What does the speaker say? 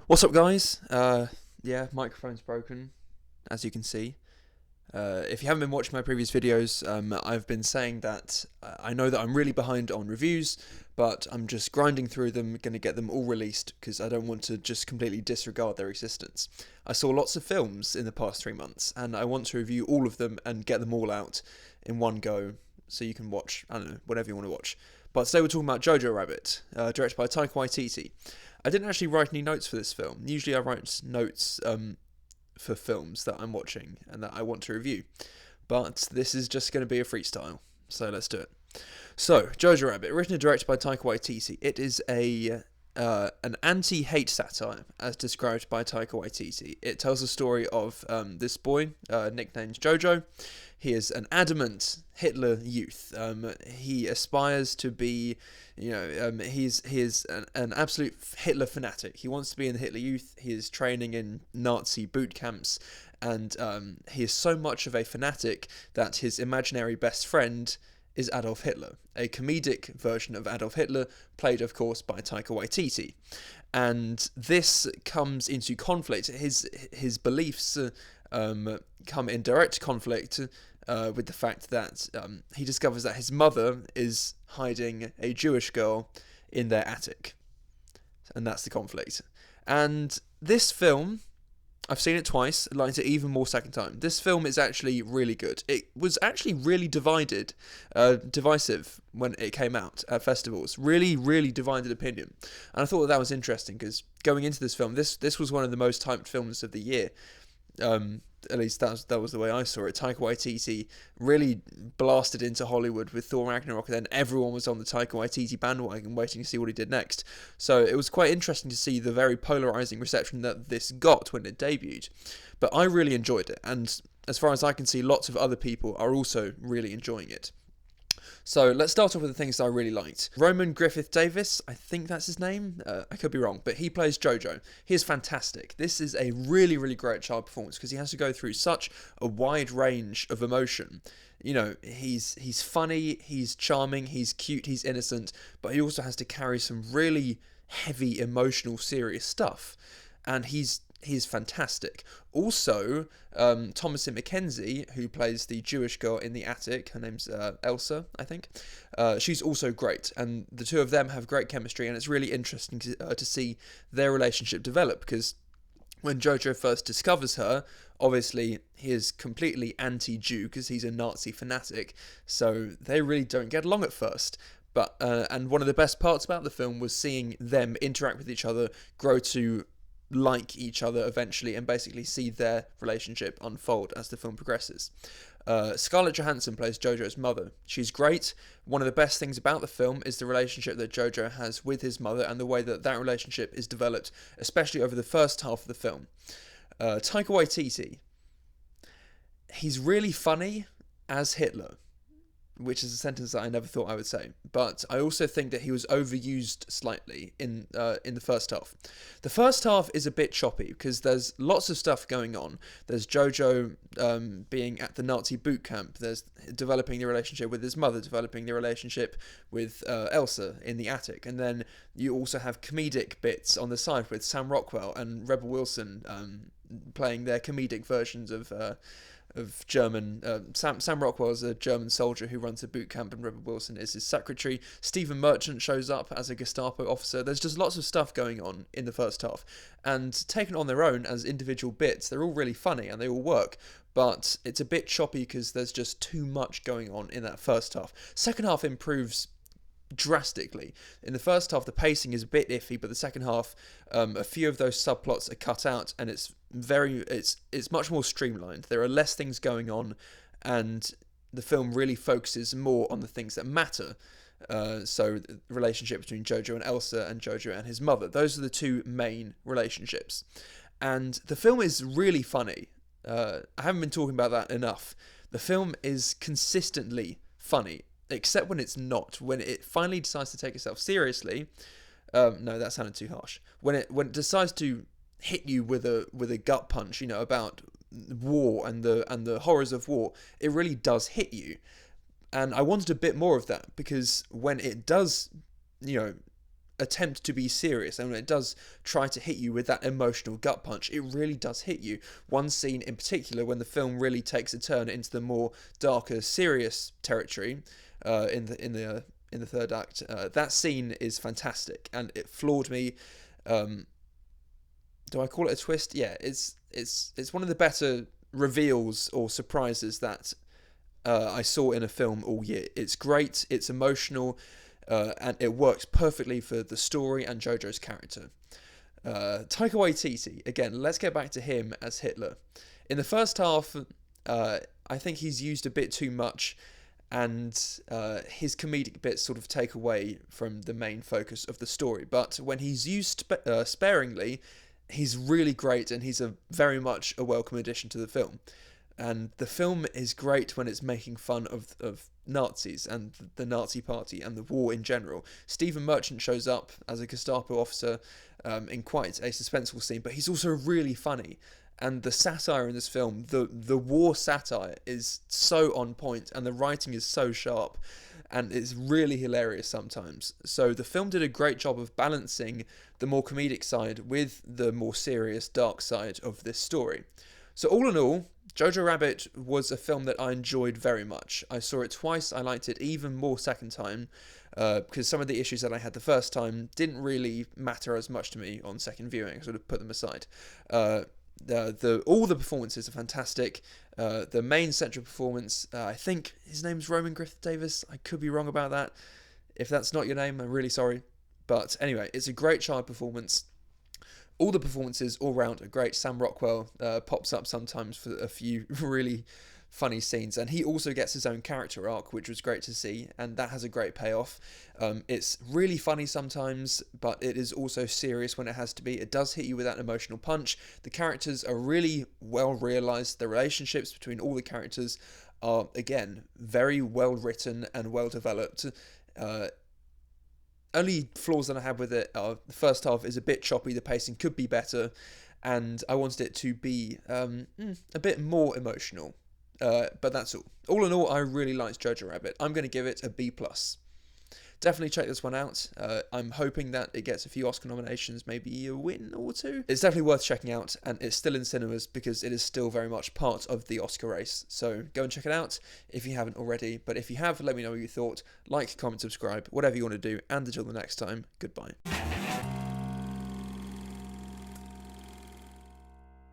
What's up, guys? Yeah, microphone's broken, as you can see. If you haven't been watching my previous videos, I've been saying that I know that I'm really behind on reviews, but I'm just grinding through them, going to get them all released because I don't want to just completely disregard their existence. I saw lots of films in the past 3 months, and I want to review all of them and get them all out in one go so you can watch, I don't know, whatever you want to watch. But today we're talking about Jojo Rabbit, directed by Taika Waititi. I didn't actually write any notes for this film. Usually I write notes for films that I'm watching and that I want to review. But this is just going to be a freestyle. So let's do it. So, Jojo Rabbit, written and directed by Taika Waititi. It is an anti-hate satire, as described by Taika Waititi. It tells the story of this boy, nicknamed Jojo. He is an adamant Hitler youth. He aspires to be, he is an absolute Hitler fanatic. He wants to be in the Hitler youth. He is training in Nazi boot camps, and he is so much of a fanatic that his imaginary best friend is Adolf Hitler, a comedic version of Adolf Hitler, played, of course, by Taika Waititi. And this comes into conflict. His beliefs come in direct conflict with the fact that he discovers that his mother is hiding a Jewish girl in their attic. And that's the conflict. And this film, I've seen it twice, I liked it even more second time. This film is actually really good. It was actually really divisive when it came out at festivals. Really, really divided opinion. And I thought that was interesting because going into this film, this was one of the most hyped films of the year. At least that was the way I saw it. Taika Waititi really blasted into Hollywood with Thor Ragnarok, and then everyone was on the Taika Waititi bandwagon waiting to see what he did next. So it was quite interesting to see the very polarizing reception that this got when it debuted. But I really enjoyed it, and as far as I can see, lots of other people are also really enjoying it. So let's start off with the things that I really liked. Roman Griffith Davis, I think that's his name. I could be wrong, but he plays Jojo. He is fantastic. This is a really, really great child performance because he has to go through such a wide range of emotion. You know, he's funny, he's charming, he's cute, he's innocent, but he also has to carry some really heavy, emotional, serious stuff. And he's fantastic. Also, Thomasin McKenzie, who plays the Jewish girl in the attic, her name's Elsa, I think. She's also great, and the two of them have great chemistry, and it's really interesting to see their relationship develop because when Jojo first discovers her, obviously he is completely anti-Jew because he's a Nazi fanatic, so they really don't get along at first. But and one of the best parts about the film was seeing them interact with each other, grow to like each other eventually, and basically see their relationship unfold as the film progresses. Scarlett Johansson plays Jojo's mother. She's great. One of the best things about the film is the relationship that Jojo has with his mother and the way that that relationship is developed, especially over the first half of the film. Taika Waititi, he's really funny as Hitler, which is a sentence that I never thought I would say. But I also think that he was overused slightly in the first half. The first half is a bit choppy because there's lots of stuff going on. There's Jojo being at the Nazi boot camp. There's developing the relationship with his mother, developing the relationship with Elsa in the attic. And then you also have comedic bits on the side with Sam Rockwell and Rebel Wilson playing their comedic versions of German. Sam Rockwell is a German soldier who runs a boot camp, and Rebel Wilson is his secretary. Stephen Merchant shows up as a Gestapo officer. There's just lots of stuff going on in the first half, and taken on their own as individual bits, they're all really funny and they all work. But it's a bit choppy because there's just too much going on in that first half. Second half improves drastically. In the first half, the pacing is a bit iffy, but the second half, a few of those subplots are cut out, and it's much more streamlined. There are less things going on, and the film really focuses more on the things that matter. So the relationship between Jojo and Elsa, and Jojo and his mother. Those are the two main relationships, and the film is really funny. I haven't been talking about that enough. The film is consistently funny, except when it's not. When it finally decides to take itself seriously, no, that sounded too harsh. When it decides to hit you with a gut punch, about war and the horrors of war, it really does hit you. And I wanted a bit more of that because when it does, attempt to be serious, and when it does try to hit you with that emotional gut punch, it really does hit you. One scene in particular, when the film really takes a turn into the more darker, serious territory, in the third act, that scene is fantastic, and it floored me. Do I call it a twist? Yeah, it's one of the better reveals or surprises that I saw in a film all year. It's great, it's emotional, and it works perfectly for the story and Jojo's character. Taika Waititi, again, let's get back to him as Hitler. In the first half, I think he's used a bit too much, and his comedic bits sort of take away from the main focus of the story. But when he's used sparingly, he's really great, and he's very much a welcome addition to the film. And the film is great when it's making fun of Nazis and the Nazi Party and the war in general. Stephen Merchant shows up as a Gestapo officer in quite a suspenseful scene, but he's also really funny. And the satire in this film, the war satire, is so on point, and the writing is so sharp, and it's really hilarious sometimes. So the film did a great job of balancing the more comedic side with the more serious, dark side of this story. So all in all, Jojo Rabbit was a film that I enjoyed very much. I saw it twice. I liked it even more second time, because some of the issues that I had the first time didn't really matter as much to me on second viewing. I sort of put them aside. All the performances are fantastic. The main central performance, I think his name's Roman Griffith Davis. I could be wrong about that. If that's not your name, I'm really sorry. But anyway, it's a great child performance. All the performances all round are great. Sam Rockwell pops up sometimes for a few really funny scenes, and he also gets his own character arc, which was great to see, and that has a great payoff. It's really funny sometimes, but it is also serious when it has to be. It does hit you with that emotional punch. The characters are really well realised. The relationships between all the characters are, again, very well written and well developed. Only flaws that I have with it are the first half is a bit choppy, the pacing could be better, and I wanted it to be a bit more emotional. But that's all. All in all, I really liked Jojo Rabbit. I'm going to give it a B+. Definitely check this one out. I'm hoping that it gets a few Oscar nominations, maybe a win or two. It's definitely worth checking out, and it's still in cinemas because it is still very much part of the Oscar race. So go and check it out if you haven't already. But if you have, let me know what you thought. Like, comment, subscribe, whatever you want to do. And until the next time, goodbye.